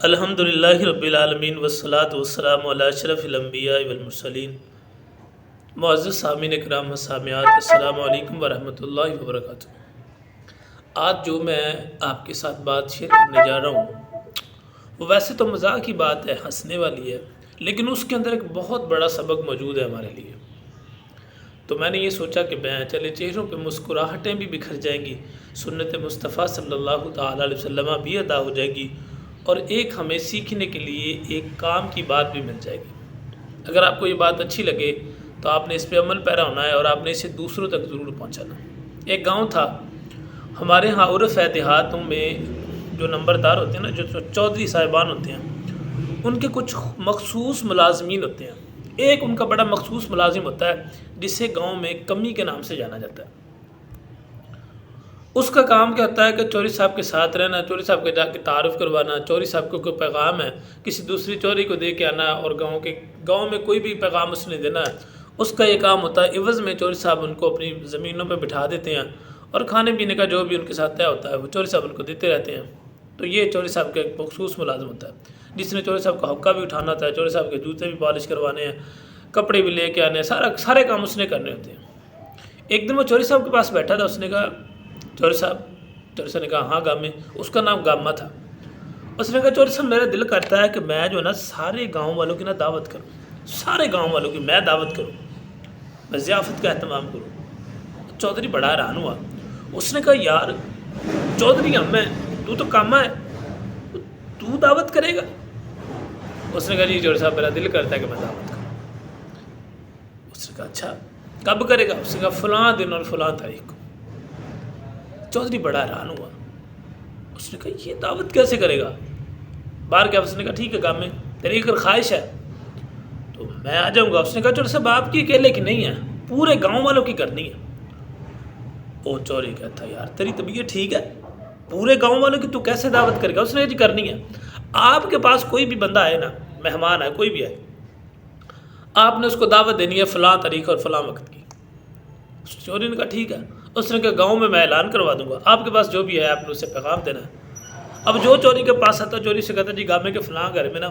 الحمدللہ رب العالمین والصلاة والسلام علی اشرف الانبیاء والمرسلین۔ معزز سامعین اکرام و سامعات، السلام علیکم ورحمۃ اللہ وبرکاتہ۔ آج جو میں آپ کے ساتھ بات شیئر کرنے جا رہا ہوں وہ ویسے تو مذاق کی بات ہے، ہنسنے والی ہے، لیکن اس کے اندر ایک بہت بڑا سبق موجود ہے ہمارے لیے۔ تو میں نے یہ سوچا کہ چلے چہروں پہ مسکراہٹیں بھی بکھر جائیں گی، سنت مصطفیٰ صلی اللہ تعالیٰ علیہ وسلم بھی ادا ہو جائے گی، اور ایک ہمیں سیکھنے کے لیے ایک کام کی بات بھی مل جائے گی۔ اگر آپ کو یہ بات اچھی لگے تو آپ نے اس پہ عمل پیرا ہونا ہے اور آپ نے اسے دوسروں تک ضرور پہنچانا۔ ایک گاؤں تھا ہمارے ہاں، عرف ہے دیہاتوں میں جو نمبردار ہوتے ہیں نا، جو چودھری صاحبان ہوتے ہیں، ان کے کچھ مخصوص ملازمین ہوتے ہیں۔ ایک ان کا بڑا مخصوص ملازم ہوتا ہے جسے گاؤں میں کمی کے نام سے جانا جاتا ہے۔ اس کا کام کیا ہوتا ہے کہ چوری صاحب کے ساتھ رہنا، چوری صاحب کے جا کے تعارف کروانا، چوری صاحب کو کوئی پیغام ہے کسی دوسری چوری کو دے کے آنا، اور گاؤں میں کوئی بھی پیغام اس نے دینا ہے، اس کا یہ کام ہوتا ہے۔ عوض میں چوری صاحب ان کو اپنی زمینوں پہ بٹھا دیتے ہیں، اور کھانے پینے کا جو بھی ان کے ساتھ طے ہوتا ہے وہ چوری صاحب ان کو دیتے رہتے ہیں۔ تو یہ چوری صاحب کا ایک مخصوص ملازم ہوتا ہے جس نے چوری صاحب کا حقہ بھی اٹھانا ہوتا ہے، چوری صاحب کے جوتے بھی پالش کروانے ہیں، کپڑے بھی لے کے آنے ہیں، سارے کام اس نے کرنے ہوتے ہیں۔ ایک دن وہ چوری صاحب کے پاس بیٹھا تھا، اس نے کہا چوری صاحب نے کہا ہاں گامے، اس کا نام گاما تھا۔ اس نے کہا چوری صاحب میرا دل کرتا ہے کہ میں جو ہے نا سارے گاؤں والوں کی دعوت کروں، سارے گاؤں والوں کی میں دعوت کروں، میں ضیافت کا اہتمام کروں۔ چودھری بڑا حیران ہوا، اس نے کہا یار چودھری ہم ہیں، تو کاما ہے، تو دعوت کرے گا؟ اس نے کہا جی چوری صاحب میرا دل کرتا ہے کہ میں دعوت کروں۔ اس نے کہا اچھا کب کرے گا؟ اس نے کہا فلاں دن اور فلاں تاریخ کو۔ چودھری بڑا حیران ہوا، اس نے کہا یہ دعوت کیسے کرے گا؟ باہر کیا؟ اس نے کہا ٹھیک ہے کام میں تیری اگر خواہش ہے تو میں آ جاؤں گا۔ اس نے کہا چوری صاحب آپ کی اکیلے کی نہیں ہے، پورے گاؤں والوں کی کرنی ہے۔ وہ چوری کہتا یار تیری طبیعت ٹھیک ہے، پورے گاؤں والوں کی تو کیسے دعوت کرے گا؟ اس نے کہا جی کرنی ہے۔ آپ کے پاس کوئی بھی بندہ آئے نا، مہمان آئے، کوئی بھی آئے، آپ نے اس کو دعوت دینی ہے فلاں تاریخ اور فلاں وقت کی۔ چوری نے کہا ٹھیک ہے۔ اس نے کہا گاؤں میں اعلان کروا دوں گا، آپ کے پاس جو بھی ہے آپ نے اسے پیغام دینا ہے۔ اب جو چوری کے پاس آتا چوری سے کہتا جی گامے کے فلاں گھر میں نا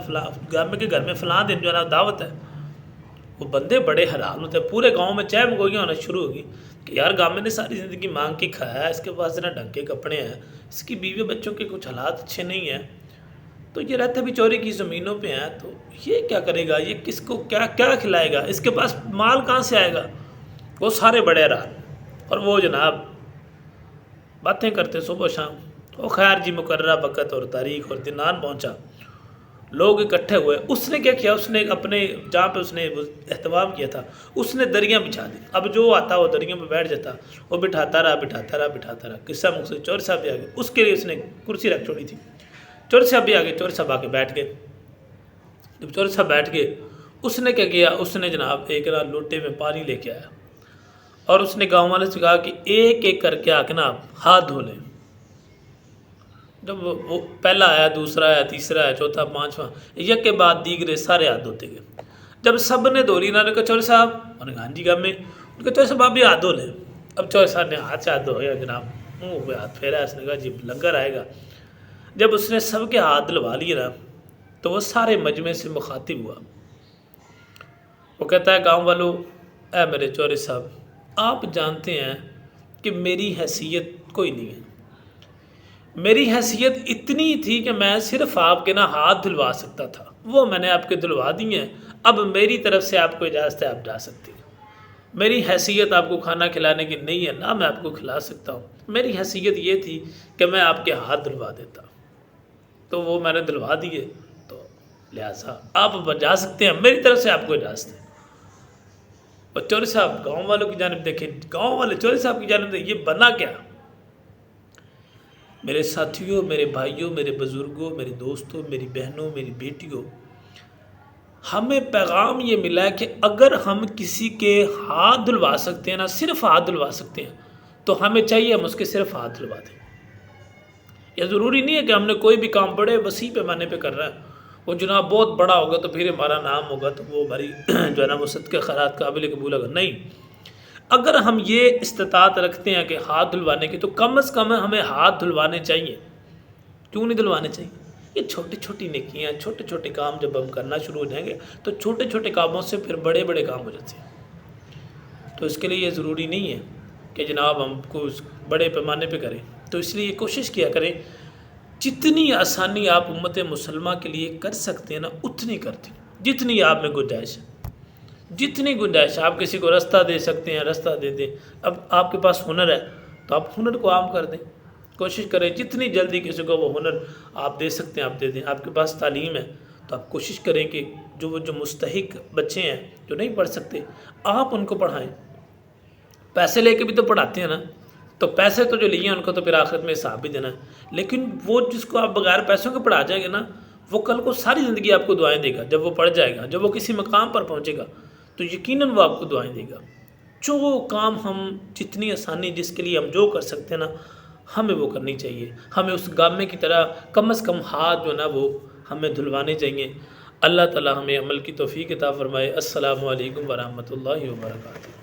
گامے کے گھر میں فلاں دن جو ہے نا دعوت ہے۔ وہ بندے بڑے حیران ہوتے ہیں، پورے گاؤں میں چہ مگوئیاں ہونا شروع ہوگی کہ یار گامے نے ساری زندگی مانگ کے کھایا ہے، اس کے پاس ذرا ڈھنگ کے کپڑے ہیں، اس کی بیوی بچوں کے کچھ حالات اچھے نہیں ہیں، تو یہ رہتے بھی چوری کی زمینوں پہ ہیں، تو یہ کیا کرے گا؟ یہ کس کو کیا کھلائے گا؟ اس کے پاس مال کہاں سے آئے گا؟ وہ سارے بڑے حیران، اور وہ جناب باتیں کرتے صبح و شام۔ وہ خیر جی مقررہ وقت اور تاریخ اور دن آن پہنچا، لوگ اکٹھے ہوئے۔ اس نے کیا کیا؟ اس نے اپنے جہاں پہ اس نے اہتمام کیا تھا اس نے دریاں بچھا دی۔ اب جو آتا وہ دریاں پہ بیٹھ جاتا، وہ بٹھاتا رہا۔ قصہ مقصد چور صاحب بھی آ گئے، اس کے لیے اس نے کرسی رکھ چھوڑی تھی۔ چور صاحب بھی آ گئے، چور صاحب آ کے بیٹھ گئے۔ جب چور صاحب بیٹھ گئے، اس نے کیا کیا؟ اس نے جناب ایک لوٹے میں پانی لے کے آیا، اور اس نے گاؤں والے سے کہا کہ ایک ایک کر کے آ کے نا ہاتھ دھو لیں۔ جب وہ پہلا آیا، دوسرا آیا، تیسرا آیا، چوتھا، پانچواں، یک کے بعد دیگرے سارے ہاتھ دھوتے گئے۔ جب سب نے دھو لی، انہوں نے کہا چور صاحب، انہوں نے کہا ہاں جی گام میں، انہوں نے کہا چور صاحب آپ بھی ہاتھ دھو لیں۔ اب چور صاحب نے ہاتھ سے ہاتھ دھویا جناب، منہ پہ ہاتھ پھیرا، اس نے کہا جی لنگر آئے گا۔ جب اس نے سب کے ہاتھ دھلوا لیے نا تو وہ سارے مجمع سے مخاطب ہوا۔ وہ کہتا ہے گاؤں والو، اے میرے چور صاحب، آپ جانتے ہیں کہ میری حیثیت کوئی نہیں ہے، میری حیثیت اتنی تھی کہ میں صرف آپ کے نا ہاتھ دھلوا سکتا تھا، وہ میں نے آپ کے دھلوا دی ہیں، اب میری طرف سے آپ کو اجازت ہے آپ جا سکتے ہیں۔ میری حیثیت آپ کو کھانا کھلانے کی نہیں ہے، نہ میں آپ کو کھلا سکتا ہوں، میری حیثیت یہ تھی کہ میں آپ کے ہاتھ دھلوا دیتا، تو وہ میں نے دھلوا دیے، تو لہٰذا آپ جا سکتے ہیں، میری طرف سے آپ کو اجازت ہے۔ اور چوری صاحب گاؤں والوں کی جانب دیکھیں، گاؤں والے چوری صاحب کی جانب دیکھیں، یہ بنا کیا؟ میرے ساتھیوں، میرے بھائیوں، میرے بزرگوں، میرے دوستوں، میری بہنوں، میری بیٹیوں، ہمیں پیغام یہ ملا ہے کہ اگر ہم کسی کے ہاتھ دھلوا سکتے ہیں نا، صرف ہاتھ دھلوا سکتے ہیں، تو ہمیں چاہیے ہم اس کے صرف ہاتھ دھلوا دیں۔ یہ ضروری نہیں ہے کہ ہم نے کوئی بھی کام بڑے وسیع پیمانے پہ کر رہا ہے، وہ جناب بہت بڑا ہوگا تو پھر ہمارا نام ہوگا تو وہ ہماری جو ہے نا وہ صدقہ خیرات قابل قبول ہوگا، نہیں۔ اگر ہم یہ استطاعت رکھتے ہیں کہ ہاتھ دھلوانے کی، تو کم از کم ہمیں ہاتھ دھلوانے چاہیے۔ کیوں نہیں دھلوانے چاہیے؟ یہ چھوٹی چھوٹی نیکیاں، چھوٹے چھوٹے کام جب ہم کرنا شروع ہو جائیں گے تو چھوٹے چھوٹے کاموں سے پھر بڑے بڑے کام ہو جاتے ہیں۔ تو اس کے لیے یہ ضروری نہیں ہے کہ جناب ہم کو بڑے پیمانے پہ کریں، تو اس لیے یہ کوشش کیا کریں جتنی آسانی آپ امت مسلمہ کے لیے کر سکتے ہیں نا اتنی کرتے ہیں، جتنی آپ میں گنجائش ہے، جتنی گنجائش آپ کسی کو رستہ دے سکتے ہیں رستہ دے دیں۔ اب آپ کے پاس ہنر ہے تو آپ ہنر کو عام کر دیں، کوشش کریں جتنی جلدی کسی کو وہ ہنر آپ دے سکتے ہیں آپ دے دیں۔ آپ کے پاس تعلیم ہے تو آپ کوشش کریں کہ جو مستحق بچے ہیں جو نہیں پڑھ سکتے آپ ان کو پڑھائیں۔ پیسے لے کے بھی تو پڑھاتے ہیں نا، تو پیسے تو جو لیے ہیں ان کو تو پھر آخرت میں حساب بھی دینا ہے، لیکن وہ جس کو آپ بغیر پیسوں کے پڑھا جائیں گے نا وہ کل کو ساری زندگی آپ کو دعائیں دے گا۔ جب وہ پڑھ جائے گا، جب وہ کسی مقام پر پہنچے گا تو یقیناً وہ آپ کو دعائیں دے گا۔ جو کام ہم جتنی آسانی جس کے لیے ہم جو کر سکتے ہیں نا ہمیں وہ کرنی چاہیے۔ ہمیں اس گامے کی طرح کم از کم ہاتھ جو نا وہ ہمیں دھلوانے چاہیے۔ اللہ تعالی ہمیں عمل کی توفیق عطا فرمائے۔ السلام علیکم ورحمۃ اللہ وبرکاتہ۔